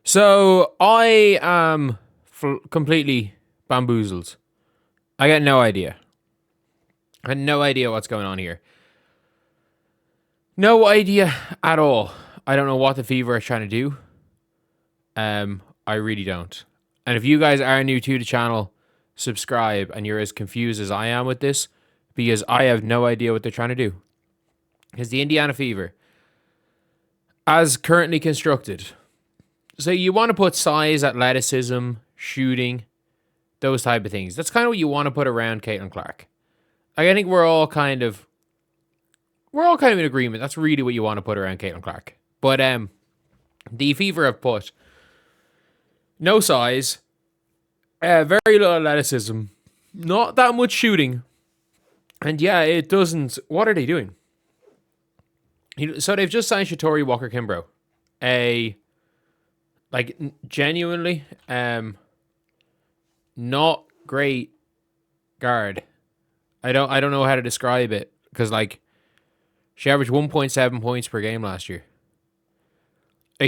So I am completely bamboozled. I got no idea. I had no idea what's going on here. No idea at all. I don't know what the Fever is trying to do. I really don't. And if you guys are new to the channel, subscribe and you're as confused as I am with this, because I have no idea what they're trying to do. Because the Indiana Fever, as currently constructed, so you want to put size, athleticism, shooting, those type of things. That's kind of what you want to put around Caitlin Clark. Like, I think we're all kind of in agreement. That's really what you want to put around Caitlin Clark. But the Fever have put no size, very little athleticism, not that much shooting, and yeah, it doesn't. What are they doing? So they've just signed Shatori Walker-Kimbrough, genuinely not great guard. I don't know how to describe it, because she averaged 1.7 points per game last year.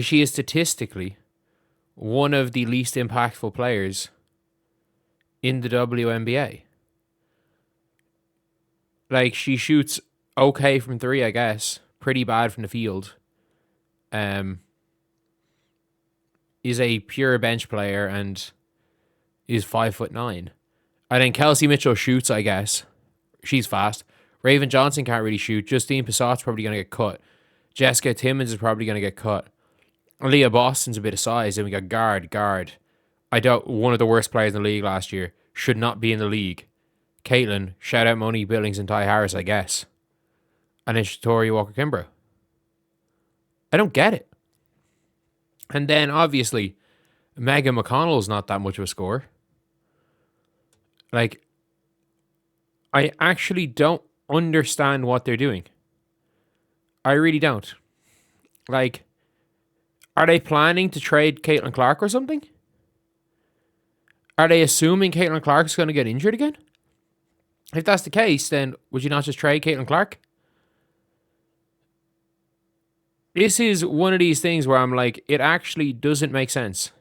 She is statistically one of the least impactful players in the WNBA. She shoots okay from three, I guess. Pretty bad from the field. Is a pure bench player and is 5'9". And then Kelsey Mitchell shoots, I guess. She's fast. Raven Johnson can't really shoot. Justine Pisot's probably going to get cut. Jessica Timmons is probably going to get cut. Leah Boston's a bit of size. Then we got guard. One of the worst players in the league last year. Should not be in the league. Caitlin, shout out Monique Billings and Ty Harris, I guess. And then Shatori Walker-Kimbrough. I don't get it. And then, obviously, Megan McConnell's not that much of a scorer. I actually don't understand what they're doing. I really don't. Are they planning to trade Caitlin Clark or something? Are they assuming Caitlin Clark's going to get injured again? If that's the case, then would you not just trade Caitlin Clark? This is one of these things where I'm like, it actually doesn't make sense.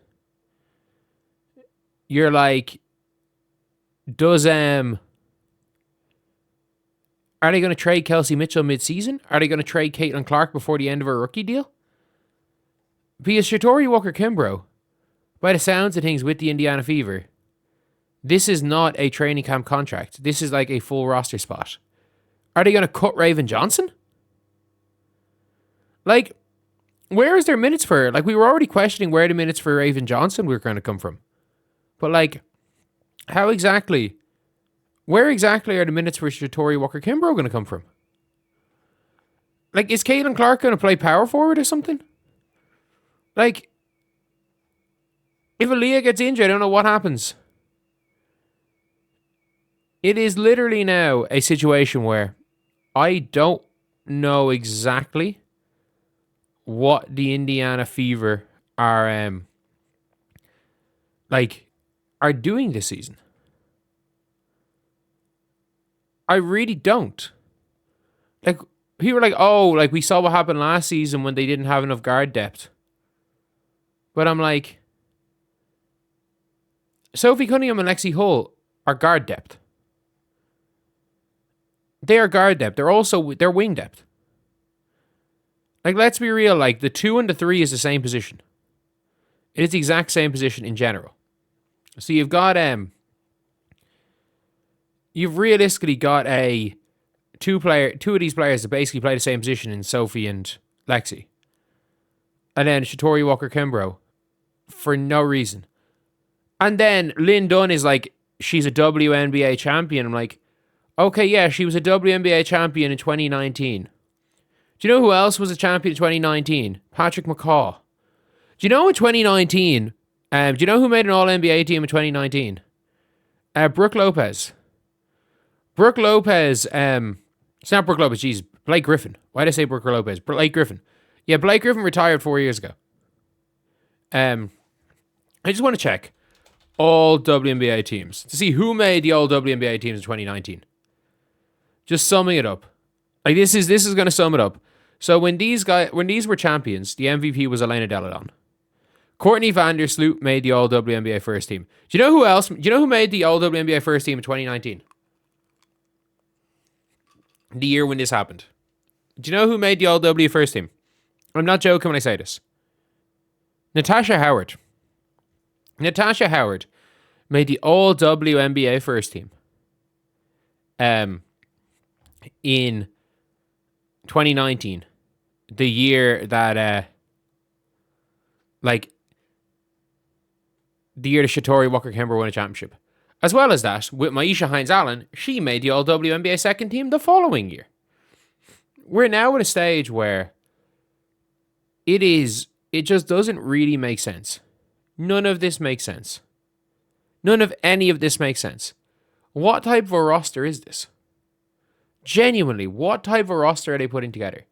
You're like, are they going to trade Kelsey Mitchell mid-season? Are they going to trade Caitlin Clark before the end of her rookie deal? Because Shatori Walker-Kimbrough, by the sounds of things with the Indiana Fever, this is not a training camp contract. This is like a full roster spot. Are they going to cut Raven Johnson? Where is their minutes for her? We were already questioning where the minutes for Raven Johnson were going to come from. But where exactly are the minutes for Shatori Walker-Kimbrough going to come from? Is Caitlin Clark going to play power forward or something? If Aaliyah gets injured, I don't know what happens. It is literally now a situation where I don't know exactly what the Indiana Fever are doing this season. I really don't. People are like, oh, we saw what happened last season when they didn't have enough guard depth. But I'm like, Sophie Cunningham and Lexi Hull are guard depth. They are guard depth. They're wing depth. Let's be real, the 2 and the 3 is the same position. It is the exact same position in general. So you've realistically got two of these players that basically play the same position in Sophie and Lexi. And then Shatori Walker-Kimbrough for no reason. And then Lynn Dunn is she's a WNBA champion. I'm like, okay, yeah, she was a WNBA champion in 2019. Do you know who else was a champion in 2019? Patrick McCaw. Do you know in 2019, do you know who made an All-NBA team in 2019? Brooke Lopez. Brooke Lopez, it's not Brooke Lopez, jeez, Blake Griffin. Why did I say Brooke Lopez? Blake Griffin. Yeah, Blake Griffin retired 4 years ago. I just want to check all WNBA teams to see who made the all WNBA teams in 2019. Just summing it up. This is going to sum it up. So when these were champions, the MVP was Elena Delle Donne. Courtney Vandersloot made the All WNBA first team. Do you know who else? Do you know who made the All WNBA first team in 2019? The year when this happened. Do you know who made the All W first team? I'm not joking when I say this. Natasha Howard. Natasha Howard made the All WNBA first team. In 2019, the year that the year that Shatori Walker-Kimber won a championship. As well as that, with Maisha Hines-Allen, she made the All WNBA second team the following year. We're now at a stage where it just doesn't really make sense. None of this makes sense. None of any of this makes sense. What type of a roster is this? Genuinely, what type of a roster are they putting together?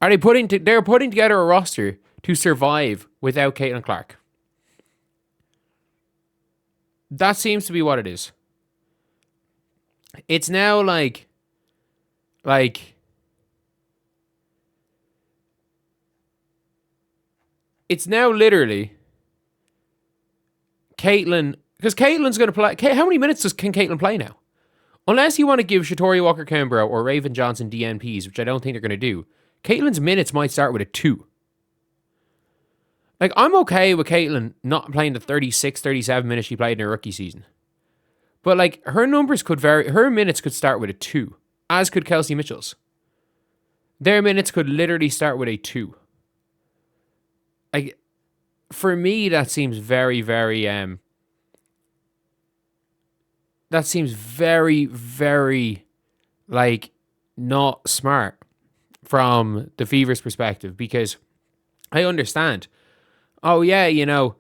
They're putting together a roster to survive without Caitlin Clark. That seems to be what it is. It's now like it's now literally Caitlin, because Caitlin's going to play. How many minutes can Caitlin play now? Unless you want to give Shatori Walker-Kimbrough or Raven Johnson DNPs, which I don't think they're going to do, Caitlin's minutes might start with a 2. Like, I'm okay with Caitlin not playing the 36, 37 minutes she played in her rookie season. But, like, her numbers could vary. Her minutes could start with a 2, as could Kelsey Mitchell's. Their minutes could literally start with a 2. Like, for me, that seems very, very, that seems very, very, like, not smart from the Fever's perspective, because I understand. Oh, yeah, you know,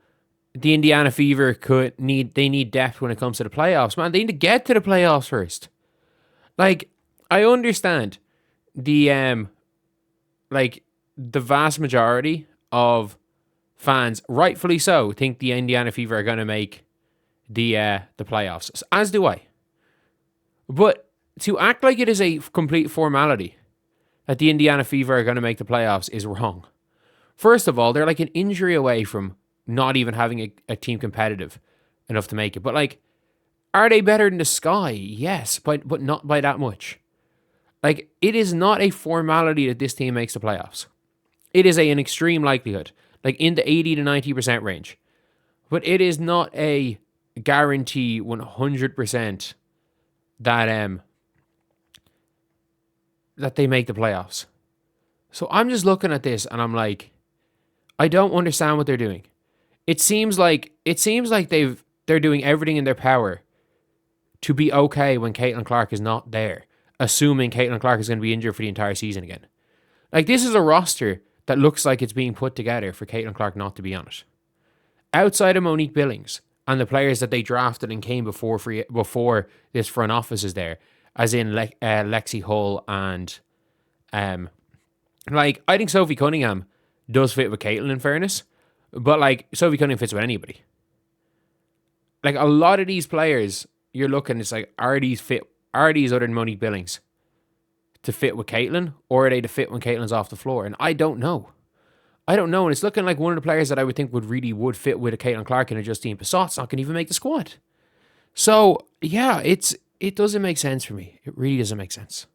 the Indiana Fever they need depth when it comes to the playoffs. Man, they need to get to the playoffs first. Like, I understand the vast majority of fans, rightfully so, think the Indiana Fever are going to make the playoffs, as do I. But to act like it is a complete formality that the Indiana Fever are going to make the playoffs is wrong. First of all, they're like an injury away from not even having a team competitive enough to make it. But, like, are they better than the Sky? Yes, but not by that much. Like, it is not a formality that this team makes the playoffs. It is an extreme likelihood, like in the 80 to 90% range. But it is not a guarantee 100% that they make the playoffs. So I'm just looking at this and I'm like, I don't understand what they're doing. It seems like they're doing everything in their power to be okay when Caitlin Clark is not there, assuming Caitlin Clark is going to be injured for the entire season again. Like, this is a roster that looks like it's being put together for Caitlin Clark not to be on it. Outside of Monique Billings and the players that they drafted and came before this front office is there, as in Lexi Hull and I think Sophie Cunningham does fit with Caitlin, in fairness, but like Sophie Cunningham fits with anybody. Like, a lot of these players, you're looking, it's like, are these other than Monique Billings to fit with Caitlin, or are they to fit when Caitlin's off the floor? And I don't know. And it's looking like one of the players that I would think would fit with a Caitlin Clark and a Justine Passot's not going to even make the squad. So, yeah, it doesn't make sense for me. It really doesn't make sense.